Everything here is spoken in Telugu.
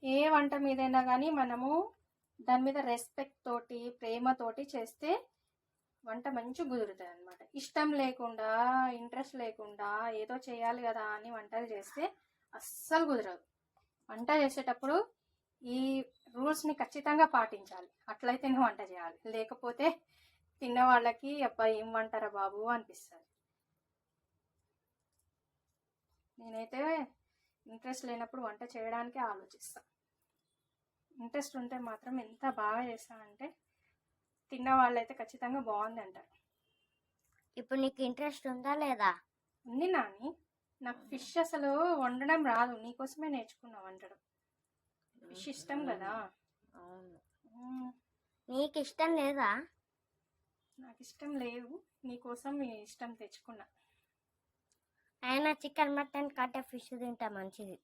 ఏ వంట మీదైనా కానీ మనము దాని మీద రెస్పెక్ట్ తోటి ప్రేమతోటి చేస్తే వంట మంచి కుదురుతుంది అనమాట. ఇష్టం లేకుండా ఇంట్రెస్ట్ లేకుండా ఏదో చేయాలి కదా అని వంటలు చేస్తే అస్సలు కుదరదు. వంట చేసేటప్పుడు ఈ రూల్స్ని ఖచ్చితంగా పాటించాలి, అట్లయితేనే వంట చేయాలి. లేకపోతే తిన్న వాళ్ళకి అబ్బా ఏం వంటారా బాబు అనిపిస్తుంది. నేనైతే ఇంట్రెస్ట్ లేనప్పుడు వంట చేయడానికే ఆలోచిస్తాను. ఇంట్రెస్ట్ ఉంటే మాత్రం ఎంత బాగా చేస్తానంటే తిన్న వాళ్ళైతే ఖచ్చితంగా బాగుంది అంటారు. ఇప్పుడు నీకు ఇంట్రెస్ట్ ఉందా లేదా? ఉంది నాని. నాకు ఫిష్ అసలు వండడం రాదు, నీకోసమే నేర్చుకున్నా వండడం. ఫిష్ ఇష్టం కదా. అవును. నీకు ఇష్టం లేదా? నాకు ఇష్టం లేదు, నీకోసం ఇష్టం తెచ్చుకున్నా. అయినా చికెన్ మటన్ కంటే ఫిష్ తింటా మంచిది.